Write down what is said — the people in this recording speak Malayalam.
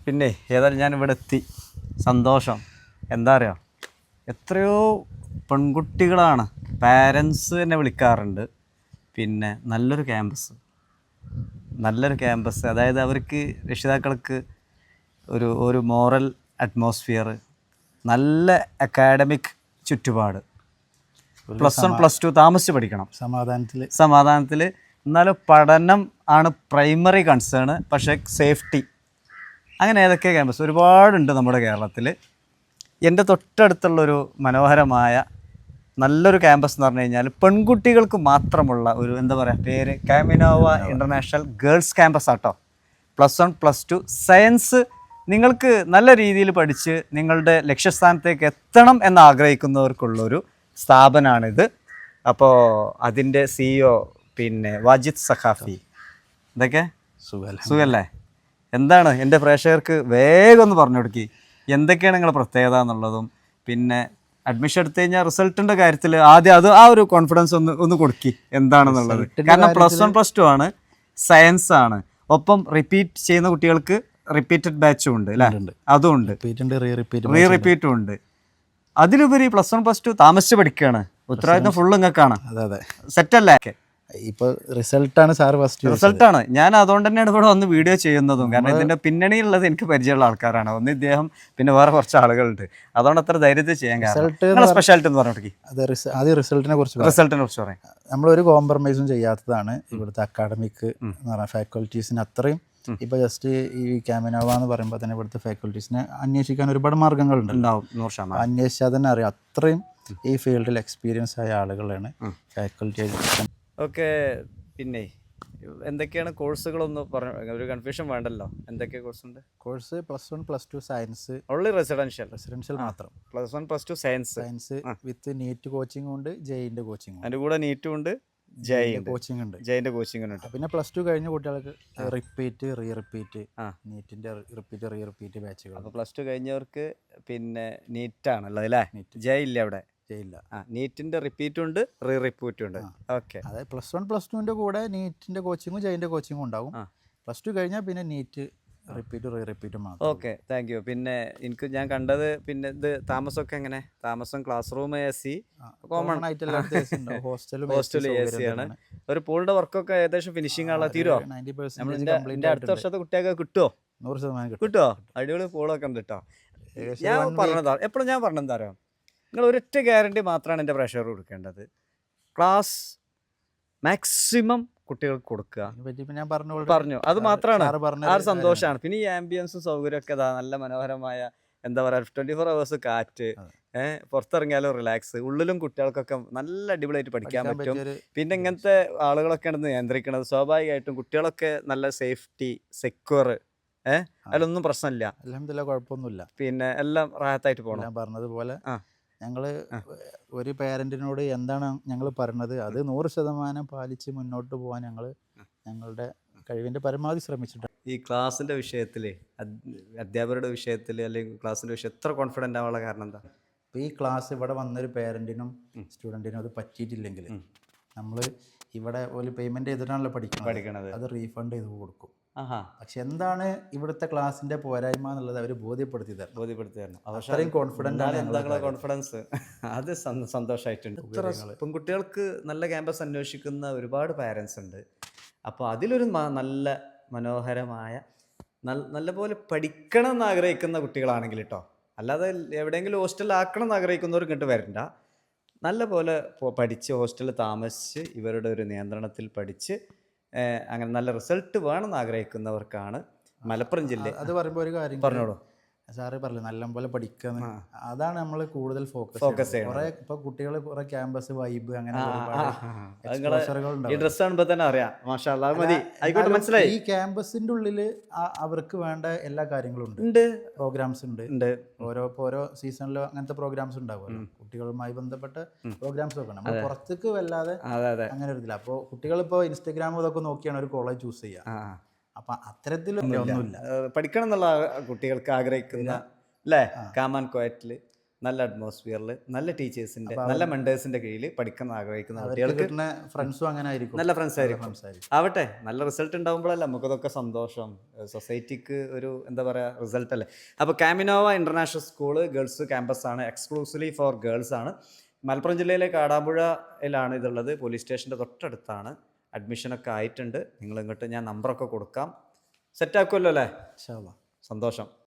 പിന്നെ ഏതായാലും ഞാൻ ഇവിടെ എത്തി. സന്തോഷം. എന്താ അറിയോ, എത്രയോ പെൺകുട്ടികളാണ് പാരൻസ് എന്നെ വിളിക്കാറുണ്ട്. പിന്നെ നല്ലൊരു ക്യാമ്പസ്, അതായത് അവർക്ക് രക്ഷിതാക്കൾക്ക് ഒരു മോറൽ അറ്റ്മോസ്ഫിയർ, നല്ല അക്കാഡമിക് ചുറ്റുപാട്, +1 +2 താമസിച്ച് പഠിക്കണം സമാധാനത്തിൽ. എന്നാലും പഠനം ആണ് പ്രൈമറി കൺസേൺ, പക്ഷേ സേഫ്റ്റി. അങ്ങനെ ഏതൊക്കെ ക്യാമ്പസ് ഒരുപാടുണ്ട് നമ്മുടെ കേരളത്തിൽ. എൻ്റെ തൊട്ടടുത്തുള്ളൊരു മനോഹരമായ നല്ലൊരു ക്യാമ്പസ് എന്ന് പറഞ്ഞു കഴിഞ്ഞാൽ പെൺകുട്ടികൾക്ക് മാത്രമുള്ള ഒരു എന്താ പറയുക പേര്, കാമിനോവ ഇൻ്റർനാഷണൽ ഗേൾസ് ക്യാമ്പസ് ആട്ടോ. +1 +2 സയൻസ് നിങ്ങൾക്ക് നല്ല രീതിയിൽ പഠിച്ച് നിങ്ങളുടെ ലക്ഷ്യസ്ഥാനത്തേക്ക് എത്തണം എന്ന് ആഗ്രഹിക്കുന്നവർക്കുള്ളൊരു സ്ഥാപനമാണിത്. അപ്പോൾ അതിൻ്റെ CEO പിന്നെ വാജിദ് സഖാഫി. ഇതൊക്കെ സുഖല്ലേ? എന്താണ് എൻ്റെ പ്രേക്ഷകർക്ക് വേഗം ഒന്ന് പറഞ്ഞു കൊടുക്കി, എന്തൊക്കെയാണ് നിങ്ങളുടെ പ്രത്യേകത എന്നുള്ളതും. പിന്നെ അഡ്മിഷൻ എടുത്തു കഴിഞ്ഞാൽ റിസൾട്ടിൻ്റെ കാര്യത്തിൽ ആദ്യം അത് ആ ഒരു കോൺഫിഡൻസ് ഒന്ന് കൊടുക്കി എന്താണെന്നുള്ളത്. കാരണം +1 +2 ആണ്, സയൻസ് ആണ്. ഒപ്പം റിപ്പീറ്റ് ചെയ്യുന്ന കുട്ടികൾക്ക് റിപ്പീറ്റഡ് ബാച്ചും ഉണ്ട് അല്ലേ? അതും ഉണ്ട്, റിപ്പീറ്റും ഉണ്ട്. അതിലുപരി +1 +2 താമസിച്ച് പഠിക്കുകയാണ്. ഉത്തരവാദിത്വം ഫുള്ള് നിങ്ങൾക്കാണ്. സെറ്റല്ലേ? ഇപ്പോൾ റിസൾട്ടാണ് സാർ റിസൾട്ടാണ്. ഞാൻ അതുകൊണ്ട് തന്നെയാണ് ഇവിടെ വന്ന് വീഡിയോ ചെയ്യുന്നതും. കാരണം ഇതിൻ്റെ പിന്നണിയുള്ളത് എനിക്ക് പരിചയമുള്ള ആൾക്കാരാണ്. ഒന്ന് ഇദ്ദേഹം, പിന്നെ വേറെ കുറച്ച് ആളുകളുണ്ട്. അതുകൊണ്ട് അത്ര ധൈര്യത്തിൽ ചെയ്യാൻ കാരണം സ്പെഷ്യാലിറ്റി എന്ന് പറഞ്ഞിട്ട് ആദ്യം റിസൾട്ടിനെ കുറിച്ച് പറയാം. നമ്മളൊരു കോംപ്രമൈസും ചെയ്യാത്തതാണ് ഇവിടുത്തെ അക്കാഡമിക് എന്ന് പറഞ്ഞാൽ ഫാക്കൽറ്റീസിന് അത്രയും. ഇപ്പോൾ ജസ്റ്റ് ഈ കാമിനോവ എന്ന് പറയുമ്പോൾ തന്നെ ഇവിടുത്തെ ഫാക്കൽറ്റീസിനെ അന്വേഷിക്കാൻ ഒരുപാട് മാർഗ്ഗങ്ങളുണ്ട്. അന്വേഷിച്ചാൽ തന്നെ അറിയാം അത്രയും ഈ ഫീൽഡിൽ എക്സ്പീരിയൻസ് ആയ ആളുകളാണ് ഫാക്കൽറ്റി. ഓക്കെ, പിന്നെ എന്തൊക്കെയാണ് കോഴ്സുകളൊന്ന് പറഞ്ഞു, ഒരു കൺഫ്യൂഷൻ വേണ്ടല്ലോ. എന്തൊക്കെ കോഴ്സ് ഉണ്ട്? കോഴ്സ് +1 +2 സയൻസ്, ഓൺലി റെസിഡൻഷ്യൽ മാത്രം. +1 +2 സയൻസ് വിത്ത് നീറ്റ് കോച്ചിങ് ഉണ്ട്, ജെയിൻ്റെ കോച്ചിങ്. അതിൻ്റെ കൂടെ നീറ്റും ഉണ്ട്, ജെയിൻ്റെ കോച്ചിങ് ഉണ്ട്. പിന്നെ +2 കഴിഞ്ഞ കുട്ടികൾക്ക് റിപ്പീറ്റ് നീറ്റിൻ്റെ റിപ്പീറ്റ് ബാച്ചുകൾ. അപ്പോൾ +2 കഴിഞ്ഞവർക്ക് പിന്നെ നീറ്റാണുള്ളത് അല്ലേ? ജെ ഇല്ല അവിടെ? ഇല്ല. നീറ്റിന്റെ റിപ്പീറ്റും ഉണ്ട്, റിപ്പീറ്റും ഉണ്ട്. ഓക്കെ, അതായത് +1 +2ന്റെ കൂടെ നീറ്റിന്റെ കോച്ചിങ്ങും ജെയിൻ്റെ കോച്ചിങ്ങും ഉണ്ടാവും. +2 കഴിഞ്ഞാൽ പിന്നെ നീറ്റ് റിപ്പീറ്റും മാത്രം. Okay, thank you. പിന്നെ ഞാൻ കണ്ടത് പിന്നെ ഇത് താമസമൊക്കെ എങ്ങനെ? താമസം, ക്ലാസ് റൂം AC കോമൺ ആയിട്ട് ഹോസ്റ്റലും AC ആണ്. ഒരു പൂളിന്റെ വർക്കൊക്കെ ഏകദേശം ഫിനിഷിംഗ് ആണല്ലോ, തീരുമോ? എൻ്റെ അടുത്ത വർഷത്തെ കുട്ടിയൊക്കെ കിട്ടുമോ? 100% കിട്ടുമോ? അടിപൊളി പൂളൊക്കെ ഉണ്ട് കേട്ടോ. എപ്പോഴും ഞാൻ പറഞ്ഞെന്താ അറിയാം, നിങ്ങൾ ഒരൊറ്റ ഗ്യാരണ്ടി മാത്രമാണ് എൻ്റെ പ്രേക്ഷകർ കൊടുക്കേണ്ടത്. ക്ലാസ് മാക്സിമം കുട്ടികൾക്ക് കൊടുക്കുക. ഞാൻ പറഞ്ഞു അത് മാത്രമാണ്. ആ ഒരു സന്തോഷമാണ്. പിന്നെ ഈ ആംബിയൻസും സൗകര്യമൊക്കെ നല്ല മനോഹരമായ എന്താ പറയുക 24 hours കാറ്റ്, പുറത്തിറങ്ങിയാലും റിലാക്സ്, ഉള്ളിലും കുട്ടികൾക്കൊക്കെ നല്ല അടിപൊളിയായിട്ട് പഠിക്കാൻ പറ്റും. പിന്നെ ഇങ്ങനത്തെ ആളുകളൊക്കെ ആണ് നിയന്ത്രിക്കുന്നത്. സ്വാഭാവികമായിട്ടും കുട്ടികളൊക്കെ നല്ല സേഫ്റ്റി, സെക്യൂർ, അതിലൊന്നും പ്രശ്നമില്ല, കുഴപ്പമൊന്നുമില്ല. പിന്നെ എല്ലാം റാഹത്തായിട്ട് പോകണം. ഞാൻ പറഞ്ഞതുപോലെ ഞങ്ങൾ ഒരു പേരൻറ്റിനോട് എന്താണ് ഞങ്ങൾ പറഞ്ഞത് അത് 100% പാലിച്ച് മുന്നോട്ട് പോകാൻ ഞങ്ങളുടെ കഴിവിൻ്റെ പരമാവധി ശ്രമിച്ചിട്ടുണ്ട്. ഈ ക്ലാസ്സിൻ്റെ വിഷയത്തിൽ, അധ്യാപകരുടെ വിഷയത്തിൽ, അല്ലെങ്കിൽ ക്ലാസ്സിൻ്റെ വിഷയം എത്ര കോൺഫിഡൻ്റ് ആവാനുള്ള കാരണം എന്താ? ഇപ്പോൾ ഈ ക്ലാസ് ഇവിടെ വന്നൊരു പേരൻറ്റിനും സ്റ്റുഡൻറ്റിനും അത് പറ്റിയിട്ടില്ലെങ്കിൽ നമ്മൾ ഇവിടെ ഒരു പേയ്മെൻറ്റ് ചെയ്തിട്ടാണല്ലോ പഠിക്കണത്, അത് റീഫണ്ട് ചെയ്ത് കൊടുക്കും. പക്ഷെ എന്താണ് ഇവിടുത്തെ ക്ലാസ്സിന്റെ പോരായ്മ എന്നുള്ളത് അവർ ബോധ്യപ്പെടുത്തി തരണം. അത്രയും കോൺഫിഡൻസ് അത് സന്തോഷമായിട്ടുണ്ട്. പെൺകുട്ടികൾക്ക് നല്ല ക്യാമ്പസ് അന്വേഷിക്കുന്ന ഒരുപാട് പാരൻസ് ഉണ്ട്. അപ്പോൾ അതിലൊരു നല്ല മനോഹരമായ നല്ല പോലെ പഠിക്കണം എന്ന് ആഗ്രഹിക്കുന്ന കുട്ടികളാണെങ്കിൽ കേട്ടോ, അല്ലാതെ എവിടെയെങ്കിലും ഹോസ്റ്റലിൽ ആക്കണം എന്ന് ആഗ്രഹിക്കുന്നവർ ഇങ്ങോട്ട് വരണ്ട. നല്ല പോലെ പഠിച്ച് ഹോസ്റ്റലിൽ താമസിച്ച് ഇവരുടെ ഒരു നിയന്ത്രണത്തിൽ പഠിച്ച് അങ്ങനെ നല്ല റിസൾട്ട് വേണമെന്ന് ആഗ്രഹിക്കുന്നവർക്കാണ് മലപ്പുറം ജില്ല. അത് പറയുമ്പോൾ ഒരു കാര്യം പറഞ്ഞോളൂ. സാറ് പറഞ്ഞു നല്ലപോലെ പഠിക്കുക, അതാണ് നമ്മൾ കൂടുതൽ ഫോക്കസ് ചെയ്യണം. കുറെ ഇപ്പോൾ കുട്ടികൾ കുറെ ക്യാമ്പസ് വൈബ് അങ്ങനെ ഈ ഡ്രസ് കാണുമ്പോൾ തന്നെ അറിയാം, മാഷാ അല്ലാഹ് മതി, ആയിക്കോട്ടെ, മനസ്സിലായി. ഈ ക്യാമ്പസിന്റെ ഉള്ളിൽ അവർക്ക് വേണ്ട എല്ലാ കാര്യങ്ങളും ഉണ്ട്. പ്രോഗ്രാംസ് ഉണ്ട്. ഓരോ സീസണിലും അങ്ങനത്തെ പ്രോഗ്രാംസ് ഉണ്ടാവും. കുട്ടികളുമായി ബന്ധപ്പെട്ട പ്രോഗ്രാംസ് ഒക്കെ നമ്മൾ പുറത്തേക്ക് വല്ലാതെ അങ്ങനെ ഒരു ഇതില്ല. അപ്പോൾ കുട്ടികളിപ്പോൾ ഇൻസ്റ്റഗ്രാം ഇതൊക്കെ നോക്കിയാണ് ഒരു കോളേജ് ചൂസ് ചെയ്യുക. അപ്പം അത്തരത്തിലൊന്നുമില്ല. പഠിക്കണം എന്നുള്ള കുട്ടികൾക്ക് ആഗ്രഹിക്കുന്ന അല്ലേ, കാം ആൻഡ് ക്വയറ്റിൽ നല്ല അറ്റ്മോസ്ഫിയറിൽ നല്ല ടീച്ചേഴ്സിൻ്റെ നല്ല മെൻറ്റേഴ്സിൻ്റെ കീഴിൽ പഠിക്കുന്ന ആഗ്രഹിക്കുന്ന അവർക്ക് കുട്ടികൾക്ക് കിട്ടുന്ന ഫ്രണ്ട്സും അങ്ങനെ ആയിരിക്കും. നല്ല ഫ്രണ്ട്സ് ആയിരിക്കും. ഫ്രണ്ട്സ് ആയിരിക്കും. ആവട്ടെ, നല്ല റിസൾട്ട് ഉണ്ടാകുമ്പോഴല്ല നമുക്കതൊക്കെ സന്തോഷം, സൊസൈറ്റിക്ക് ഒരു എന്താ പറയുക റിസൾട്ട് അല്ലേ. അപ്പോൾ കാമിനോവ ഇൻ്റർനാഷണൽ സ്കൂള് ഗേൾസ് ക്യാമ്പസ് ആണ്, എക്സ്ക്ലൂസീവ്ലി ഫോർ ഗേൾസ് ആണ്. മലപ്പുറം ജില്ലയിലെ കാടാമ്പുഴയിലാണ് ഇതുള്ളത്, പോലീസ് സ്റ്റേഷൻ്റെ തൊട്ടടുത്താണ്. അഡ്മിഷനൊക്കെ ആയിട്ടുണ്ട്. നിങ്ങൾ ഇങ്ങോട്ട് ഞാൻ നമ്പറൊക്കെ കൊടുക്കാം. സെറ്റാക്കുമല്ലോ അല്ലേ? ഇൻഷാ അല്ലാ. സന്തോഷം.